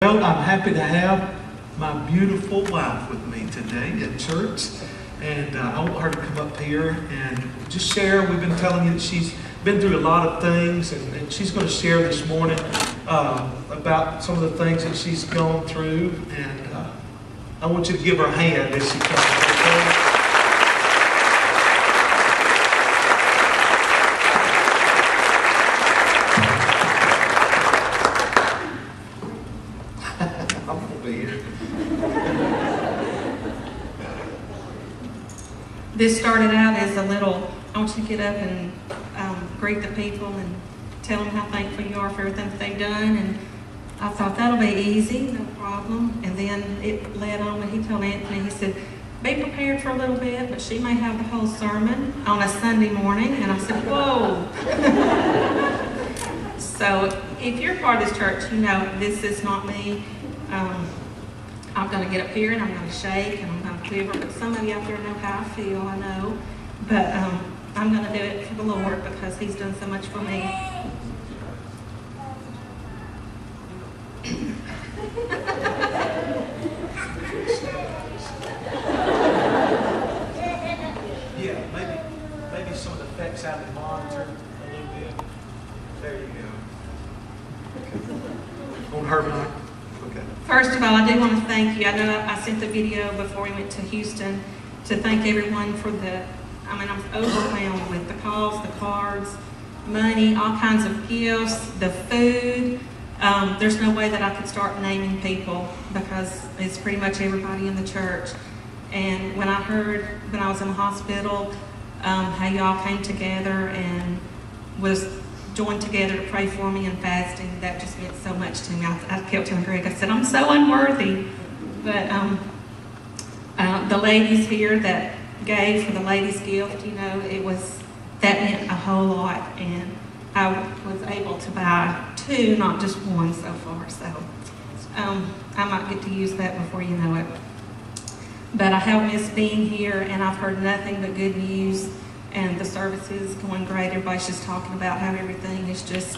Well, I'm happy to have my beautiful wife with me today at church, and I want her to come up here and just share. We've been telling you that she's been through a lot of things, and she's going to share this morning about some of the things that she's gone through, and I want you to give her a hand as she comes. Okay? This started out as a little, I want you to get up and greet the people and tell them how thankful you are for everything that they've done. And I thought that'll be easy, no problem. And then it led on, and he told Anthony, he said, be prepared for a little bit, but she may have the whole sermon on a Sunday morning. And I said, whoa. So if you're part of this church, you know this is not me. I'm going to get up here and I'm going to shake and I'm going to quiver, but some of you out there know how I feel, I know. But I'm going to do it for the Lord because He's done so much for me. Yeah, maybe some of the effects out of the monitor a little bit. There you go. On her mic. Okay. First of all, I do want to thank you. I know I sent the video before we went to Houston to thank everyone for I was overwhelmed with the calls, the cards, money, all kinds of gifts, the food. There's no way that I could start naming people because it's pretty much everybody in the church. And when I heard, when I was in the hospital, how y'all came together and was joined together to pray for me and fasting, that just meant so much to me. I kept telling Greg, I said, I'm so unworthy. But the ladies here that gave for the ladies' gift, you know, that meant a whole lot. And I was able to buy 2, not just 1 so far. So I might get to use that before you know it. But I have missed being here, and I've heard nothing but good news. And the service is going great. Everybody's just talking about how everything is just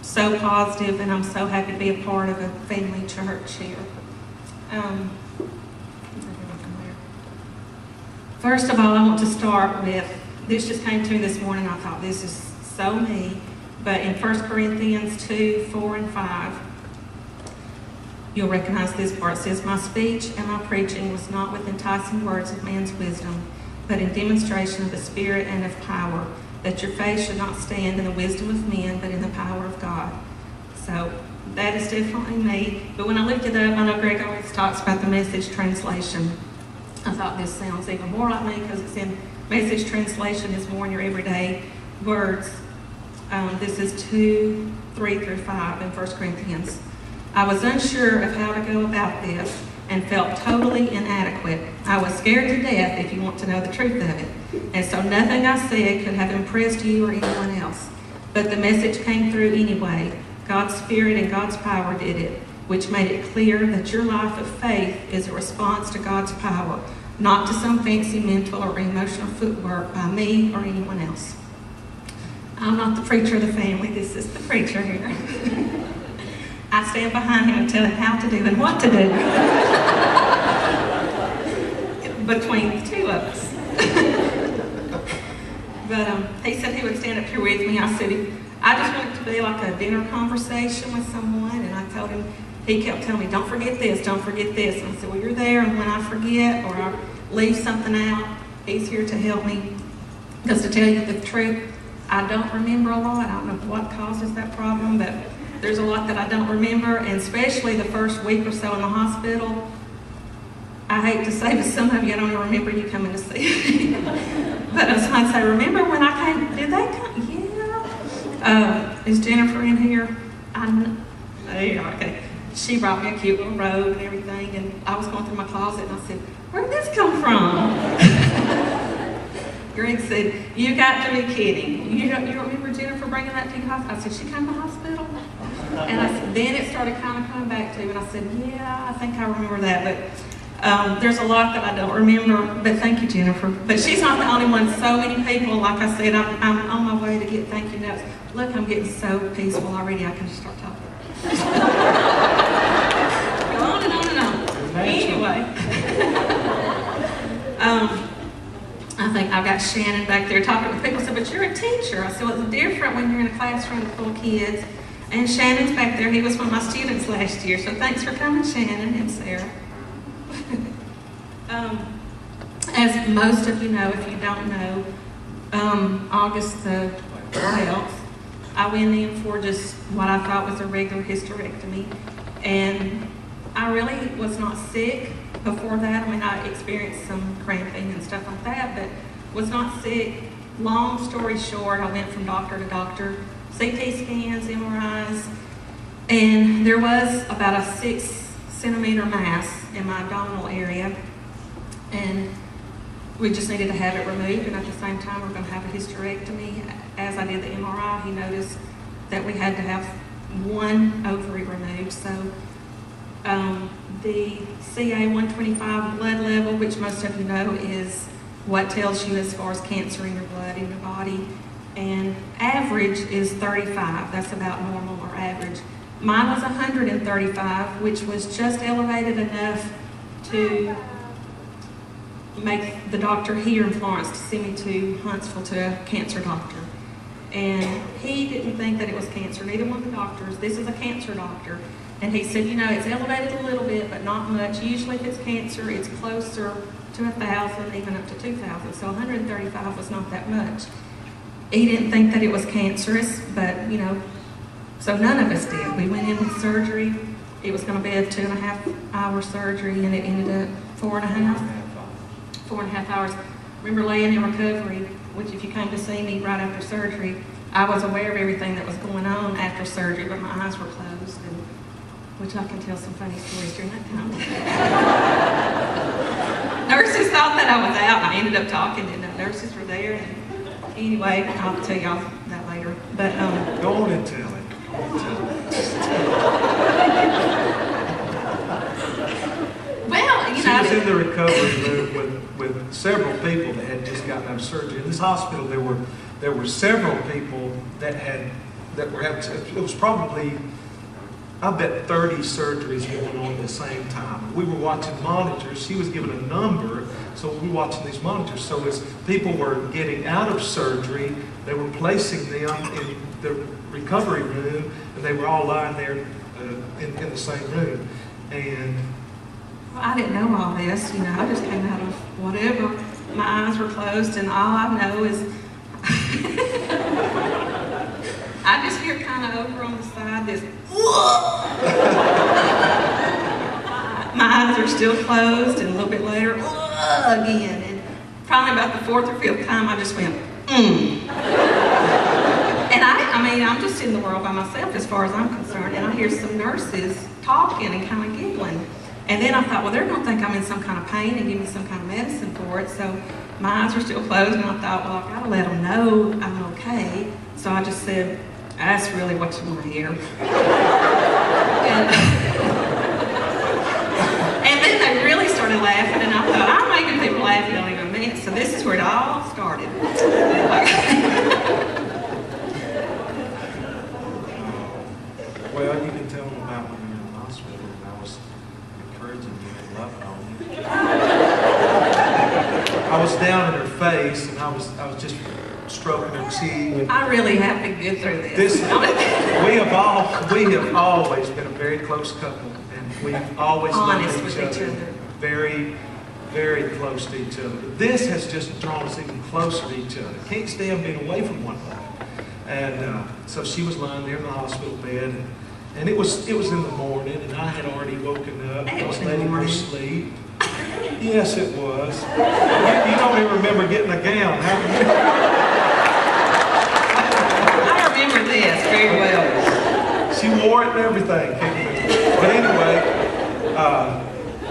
so positive, and I'm so happy to be a part of a family church here. First of all, I want to start with, this just came to me this morning. I thought this is so me. But in 1 Corinthians 2, 4, and 5, you'll recognize this part. It says, my speech and my preaching was not with enticing words of man's wisdom, but in demonstration of the Spirit and of power, that your faith should not stand in the wisdom of men, but in the power of God. So that is definitely me. But when I looked it up, I know Greg always talks about the Message translation. I thought this sounds even more like me because it's in Message translation, is more in your everyday words. This is 2, 3 through 5 in 1 Corinthians. I was unsure of how to go about this and felt totally inadequate. I was scared to death, if you want to know the truth of it. And so nothing I said could have impressed you or anyone else. But the message came through anyway. God's Spirit and God's power did it, which made it clear that your life of faith is a response to God's power, not to some fancy mental or emotional footwork by me or anyone else. I'm not the preacher of the family. This is the preacher here. I stand behind him and tell him how to do and what to do. Between the two of us. But he said he would stand up here with me. I said, I just want it to be like a dinner conversation with someone. And I told him, he kept telling me, don't forget this, don't forget this. And I said, well, you're there. And when I forget or I leave something out, he's here to help me. Because to tell you the truth, I don't remember a lot. I don't know what causes that problem, but there's a lot that I don't remember, and especially the first week or so in the hospital. I hate to say, but some of you, I don't even remember you coming to see me. But I was trying to say, remember when I came? Did they come? Yeah. Is Jennifer in here? Yeah, okay. She brought me a cute little robe and everything, and I was going through my closet, and I said, where did this come from? Greg said, you got to be kidding. You don't remember Jennifer bringing that to the hospital? I said, she came to the hospital? And I said, then it started kind of coming back to me, and I said, yeah, I think I remember that. But there's a lot that I don't remember, but thank you, Jennifer. But she's not the only one. So many people, like I said, I'm on my way to get thank you notes. Look, I'm getting so peaceful already, I can just start talking. got Shannon back there talking to people. I said, but you're a teacher. I said, well, it's different when you're in a classroom full of kids. And Shannon's back there. He was one of my students last year. So thanks for coming, Shannon and Sarah. As most of you know, if you don't know, August the 12th, I went in for just what I thought was a regular hysterectomy. And I really was not sick before that. I mean, I experienced some cramping and stuff like that, but was not sick. Long story short, I went from doctor to doctor, CT scans, MRIs, and there was about a 6-centimeter mass in my abdominal area, and we just needed to have it removed, and at the same time, we're going to have a hysterectomy. As I did the MRI, he noticed that we had to have one ovary removed, so the CA-125 blood level, which most of you know is what tells you as far as cancer in your blood, in your body, and average is 35. That's about normal or average. Mine was 135, which was just elevated enough to make the doctor here in Florence to send me to Huntsville to a cancer doctor. And he didn't think that it was cancer, neither one of the doctors. This is a cancer doctor. And he said, you know, it's elevated a little bit, but not much. Usually if it's cancer, it's closer to 1,000, even up to 2,000. So 135 was not that much. He didn't think that it was cancerous, but, you know, so none of us did. We went in with surgery. It was going to be a 2.5-hour surgery, and it ended up 4.5 hours. Remember laying in recovery, which if you came to see me right after surgery, I was aware of everything that was going on after surgery, but my eyes were closed, and which I can tell some funny stories during that time. Nurses thought that I was out, and I ended up talking, and the nurses were there. And anyway, I'll tell y'all that later. But Go on and tell it. well, you She know, was in the recovery room with several people that had just gotten out of surgery. In this hospital, there were several people that were having. It was probably, I bet, 30 surgeries going on at the same time. We were watching monitors. She was given a number, so we were watching these monitors. So as people were getting out of surgery, they were placing them in the recovery room, and they were all lying there in the same room. And I didn't know all this. You know, I just came out of whatever. My eyes were closed, and all I know is I just hear kind of over on the side this. My eyes are still closed, and a little bit later, again. And probably about the 4th or 5th time, I just went, And I mean, I'm just in the world by myself as far as I'm concerned, and I hear some nurses talking and kind of giggling. And then I thought, well, they're going to think I'm in some kind of pain and give me some kind of medicine for it. So my eyes were still closed, and I thought, well, I've got to let them know I'm okay. So I just said, that's really what you want to hear. And then they really started laughing, and I thought, I'm making people laugh, you don't even mean it. So this is where it all started. well, you can tell them about when you were in the hospital, and I was encouraging you and loving on you. I was down in her face, and I was just stroking her cheek. I really have to get through this. We have always been a very close couple, and we've always Honest loved with each other. Very, very close to each other. This has just drawn us even closer to each other. Can't stand being away from one another. And so she was lying there in the hospital bed, and it was in the morning, and I had already woken up. I was letting her sleep. Yes, it was. You don't even remember getting a gown, have you? I remember this very well. She wore it and everything. But anyway,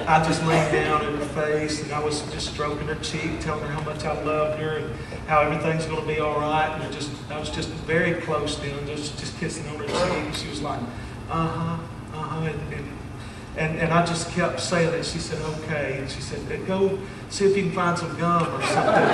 I just leaned down in her face, and I was just stroking her cheek, telling her how much I loved her and how everything's going to be all right. And I was just very close to her, just kissing on her cheek. She was like, and I just kept saying it. She said, okay. And she said, go see if you can find some gum or something.